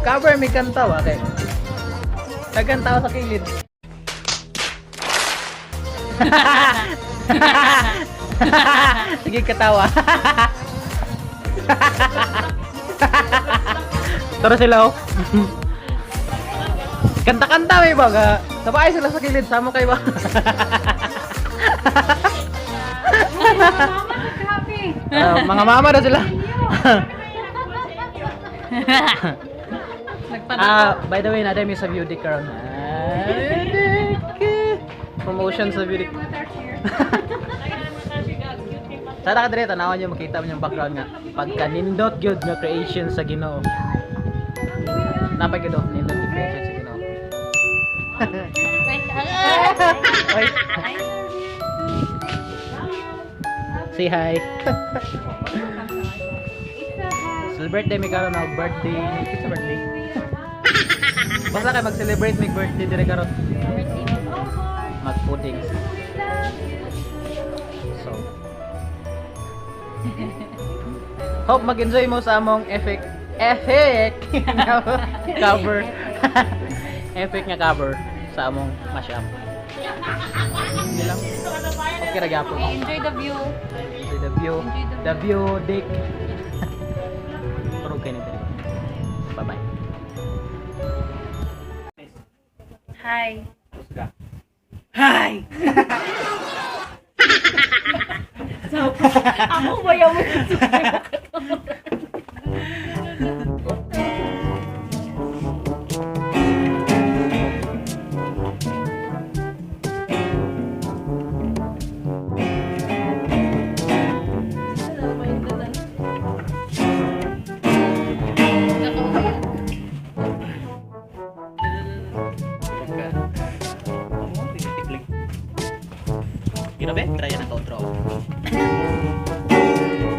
Mag-cover may kantaw, okay. Nagkantaw sa kilid. Sige katawa. Tara sila oh. Kanta-kanta may baga. Sabay sila sa kilid, sama kayo ba? Mga mama na sila. By the way, naday may sa beauty karon. Promotion sa beauty. Sana ka dire tanawan niyo makita mo yung background nga. Pagka nindot gyud nga creation sa Ginoo. Napay gyud nindot nga creation sa Ginoo. Oy. Say hi. Celebrate day mi karon na birthday. It's a birthday. Basta kay mag-celebrate mig birthday dire karon. Mag-pudding. So. Hope mag-enjoy mo sa among cover. Effect nga cover sa among mashup. Hindi lang. Okay ra gyapon. Enjoy the view. Enjoy the view. The view dick. Turog kayo nito. Bye-bye. Hi. Hi! Ako ba yung Grabe, try na to draw.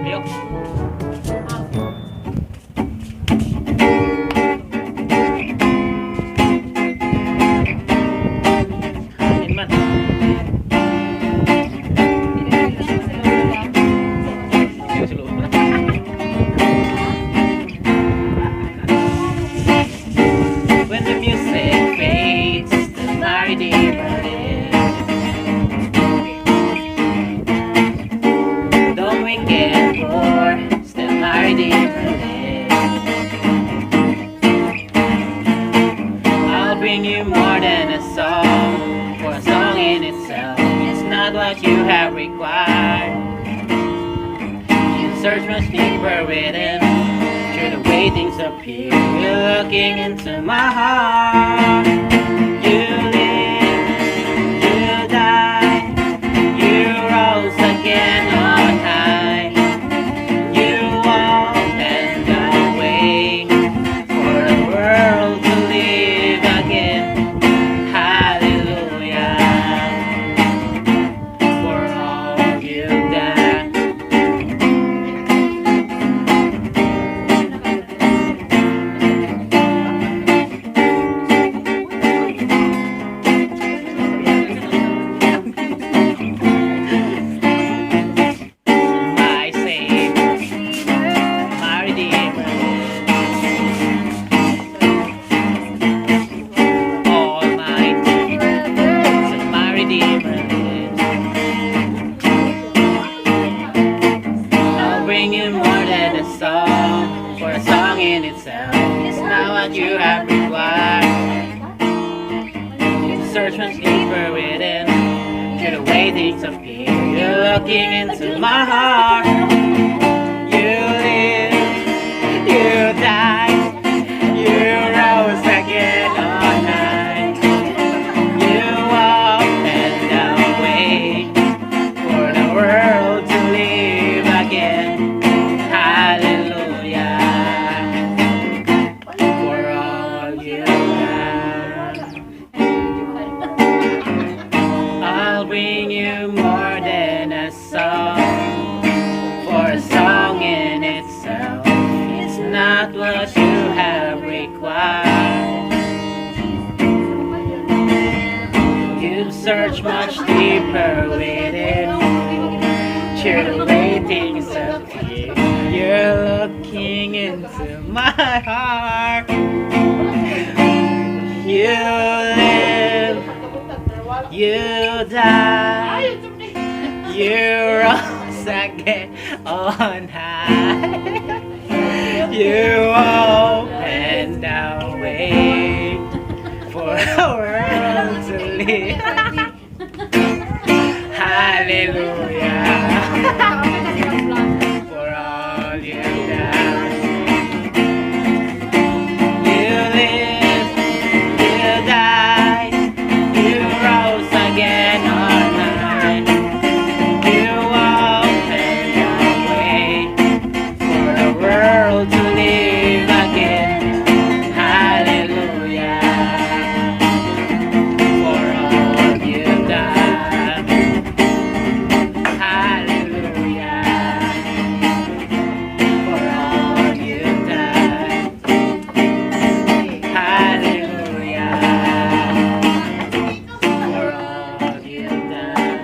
Liyok. Inman. When the music fades, the melody burns. Don't we get bored, still melody burns. I'll bring you more than a song, for a song in itself is not what you have required. You search much deeper within, through the way things appear. You're looking into my heart. You live, you die, you rose again on high. You walk and away for the world to live again. Hallelujah, for all you've done. My Savior, my Redeemer, Almighty, my Redeemer lives. I'll bring you more than a song, for a song in itself is not what you have required. You search much deeper within, through the way things appear. You're looking into my heart. You live, you die, you rose again on high. You walk and away for the world to live again. Hallelujah, for all you've done. I'll bring you more than a song, for a song in itself is not what you have required. You've searched much deeper within, through the way things appear. You're looking into my heart. live, you die, you rose again on high. You opened the way for the world to live. Hallelujah. For all you've done. You live, you died, you rose again on high. You opened the way for the world to live again. Hallelujah. For all you've done. Hallelujah. For all you've done. Hallelujah. For all you've done.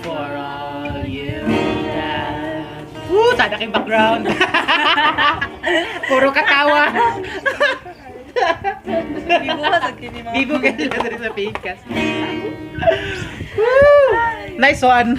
For all you've done. Sana kay background. Puro katawa. Bibo ka sa kini mga. Bibo ka sila sa pikas. Woo! Nice one.